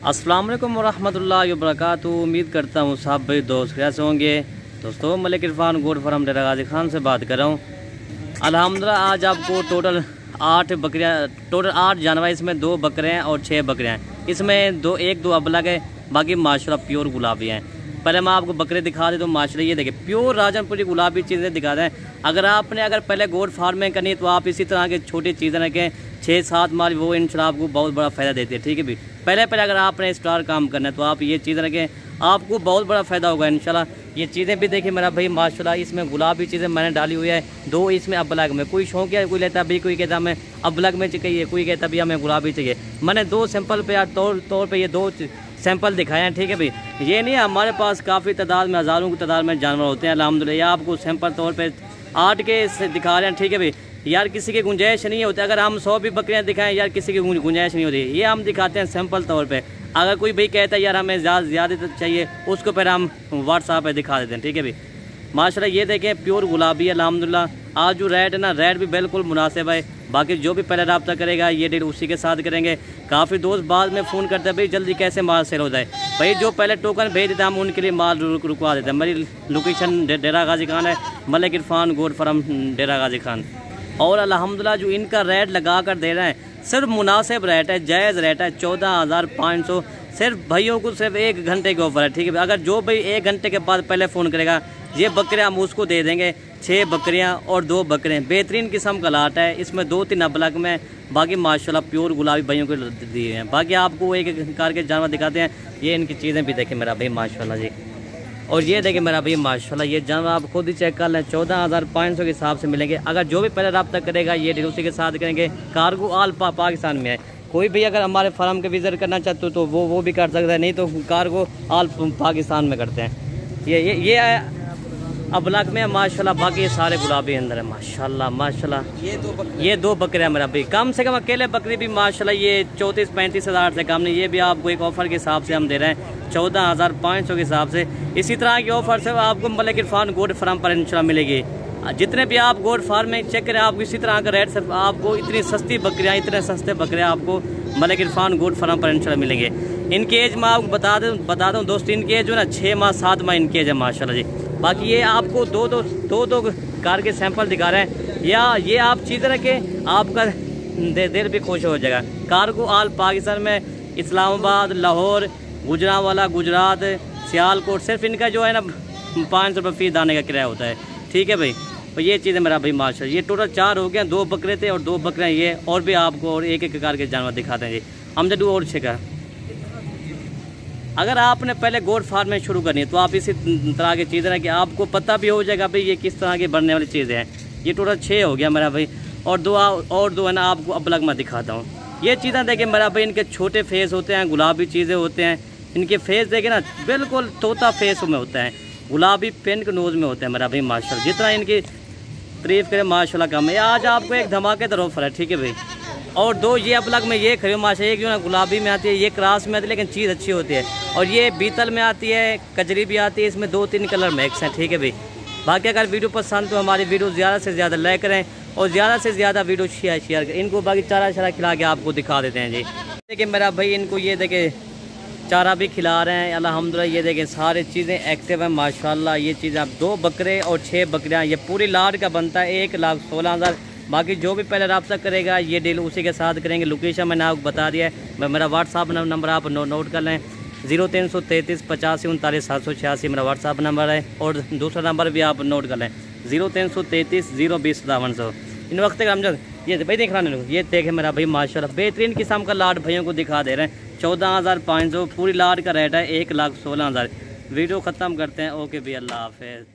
अस्सलाम वालेकुम वरहमतुल्लाहि वबरकातुहू। उम्मीद करता हूँ सब भाई दोस्त कैसे होंगे। दोस्तों मलिक इरफान गोट फार्म डेरा गाजी खान से बात कर रहा हूँ। अल्हम्दुलिल्लाह आज आपको टोटल 8 जानवर, इसमें 2 बकरे हैं और 6 बकरे हैं। इसमें एक दो अबलग है, बाकी माशाल्लाह प्योर गुलाबी हैं। पहले मैं आपको बकरे दिखा देता हूँ। माशाल्लाह ये देखिए प्योर राजनपुरी गुलाबी चीज़ें दिखा दें। अगर पहले गोट फार्मिंग करनी है तो आप इसी तरह के छोटी चीज़ें रखें, 6-7 माल, वो इंशाल्लाह आपको बहुत बड़ा फ़ायदा देती है। ठीक है भी, पहले अगर आपने स्टार काम करना है तो आप ये चीज़ रखें, आपको बहुत बड़ा फ़ायदा होगा इंशाल्लाह। ये चीज़ें भी देखिए मेरा भाई माशाल्लाह, इसमें गुलाबी चीज़ें मैंने डाली हुई है। 2 इसमें अबलग में, कोई शौक है कोई लेता भी, कोई कहता हमें अबलग में चाहिए, कोई कहता भी हमें गुलाबी चाहिए। मैंने 2 सैंपल पे तौर पे ये 2 सैंपल दिखाए हैं। ठीक है भाई, ये नहीं हमारे पास काफ़ी तादाद में, हज़ारों की तादाद में जानवर होते हैं अल्हम्दुलिल्लाह। आपको सैंपल तौर पे 8 के दिखा रहे हैं। ठीक है भाई, यार किसी की गुंजाइश नहीं होती। अगर हम 100 भी बकरियां दिखाएं यार किसी की गुंजाइश नहीं होती। ये हम दिखाते हैं सैंपल तौर पे। अगर कोई भाई कहता है यार हमें ज़्यादा चाहिए, उसको फिर हम व्हाट्सएप पे दिखा देते हैं। ठीक है भाई, माशाल्लाह ये देखें प्योर गुलाबी है अल्हम्दुलिल्लाह। आज जो रेट है ना, रेट भी बिल्कुल मुनासिब है। बाकी जो भी पहले रब्ता करेगा ये डील उसी के साथ करेंगे। काफ़ी दोस्त बाद में फ़ोन करते हैं भाई जल्दी कैसे माल सेल हो जाए। भाई जो पहले टोकन भेज देते हैं हम उनके लिए माल रुकवा देते हैं। मेरी लोकेशन डेरा गाजी खान है, मलिक इरफान गोट फार्म डेरा गाजी खान। और अल्हम्दुलिल्लाह जो इनका रेट लगा कर दे रहे हैं सिर्फ मुनासिब रेट है, जायज़ रेट है, 14,500। सिर्फ भाइयों को सिर्फ 1 घंटे के ऑफर है। ठीक है, अगर जो भाई 1 घंटे के बाद पहले फ़ोन करेगा ये बकरियाँ हम उसको दे देंगे। 6 बकरियाँ और 2 बकरे, बेहतरीन किस्म का लाट है। इसमें 2-3 अबलग में, बाकी माशाल्लाह प्योर गुलाबी भाइयों को दिए हैं। बाकी आपको एक कार के जानवर दिखाते हैं। ये इनकी चीज़ें भी देखें मेरा भाई माशाल्लाह जी। और ये देखें मेरा भाई माशाल्लाह, ये जानवर आप खुद ही चेक कर लें, 14,500 के हिसाब से मिलेंगे। अगर जो भी पहले रब्ता करेगा ये डील उसी के साथ करेंगे। कार्गो आल पाकिस्तान में है। कोई भी अगर हमारे फार्म के विजिट करना चाहते हो तो वो भी कर सकता है, नहीं तो कार्गो आल पाकिस्तान में करते हैं। ये अबलग में माशाल्लाह, बाकी ये सारे गुलाबी अंदर है माशाल्लाह माशाल्लाह। ये 2 बकरियाँ मेरा भाई, कम से कम अकेले बकरी भी माशाल्लाह ये 34-35 हज़ार से कम नहीं। ये भी आपको एक ऑफ़र के हिसाब से हम दे रहे हैं 14,500 के हिसाब से। इसी तरह की ऑफर से आपको मलिक इरफान गोट फार्म पर इंशाल्लाह मिलेगी। जितने भी आप गोट फार्म में चेक करें आपको इसी तरह का रेट, सिर्फ आपको इतनी सस्ती बकरियाँ, इतने सस्ते बकरियाँ आपको मलिक इरफान गोट फार्म पर इंशाल्लाह मिलेंगे। इनकी एज मैं आपको बता दूँ दोस्त, इनकी एज जो है ना 6 माह 7 माह इनकी एज है माशाल्लाह जी। बाकी ये आपको दो कार के सैंपल दिखा रहे हैं। या ये आप चीज़ें रखें, आपका दिल भी खुश हो जाएगा। कार्गो आल पाकिस्तान में इस्लामाबाद, लाहौर, गुजरांवाला, गुजरात, सियालकोट, सिर्फ इनका जो है ना 500 रुपये फी दाने का किराया होता है। ठीक है भाई, तो ये चीज़ है मेरा भाई माशाल्लाह। ये टोटल 4 हो गए, 2 बकरे थे और 2 बकरे ये, और भी आपको और एक कार के जानवर दिखाते हैं जी। हम जब और छेगा, अगर आपने पहले गोट फार्म में शुरू करनी है तो आप इसी तरह की चीज़ें हैं कि आपको पता भी हो जाएगा भाई ये किस तरह की बनने वाली चीज़ें हैं। ये टोटल 6 हो गया मेरा भाई, और दो है ना आपको अबलग मैं दिखाता हूँ। ये चीज़ें देखिए मेरा भाई, इनके छोटे फेस होते हैं, गुलाबी चीज़ें होते हैं। इनके फेस देखे ना बिल्कुल तोता फेस में होता है, गुलाबी पिंक नोज़ में होता है मेरा भाई माशाल्लाह। जितना इनकी तारीफ़ करें माशाल्लाह कम है। आज आपको एक धमाकेदार ऑफर है। ठीक है भाई, और 2 ये अबलग में ये खरीद माशा, एक जो ना गुलाबी में आती है, ये क्रास में आती है लेकिन चीज़ अच्छी होती है। और ये बीतल में आती है, कजरी भी आती है। इसमें 2-3 कलर मिक्स हैं। ठीक है भाई, बाकी अगर वीडियो पसंद तो हमारी वीडियो ज़्यादा से ज़्यादा लाइक करें और ज़्यादा से ज़्यादा वीडियो शेयर करें। इनको बाकी चारा खिला के आपको दिखा देते हैं जी। देखिए मेरा भाई, इनको ये देखे चारा भी खिला रहे हैं अल्हम्दुलिल्लाह। ये देखें सारी चीज़ें एक्टिव हैं माशाल्लाह। ये चीज़ें आप 2 बकरे और 6 बकरियाँ, ये पूरी लाट का बनता है 1,16,000। बाकी जो भी पहले रब्ता करेगा ये डील उसी के साथ करेंगे। लोकेशन मैंने आपको बता दिया है। मेरा व्हाट्सअप नंबर आप नोट कर लें, 0333 85 39 786 मेरा व्हाट्सअप नंबर है। और दूसरा नंबर भी आप नोट कर लें, 0333 020 5700। इन वक्त हम जो ये भाई देख रहे हैं, ये देखें मेरा भाई माशाल्लाह बेहतरीन किस्म का लाट भाइयों को दिखा दे रहे हैं। 14,500 पूरी लाट का रेट है, 1,16,000। वीडियो ख़त्म करते हैं। ओके भी, अल्लाह हाफ़िज़।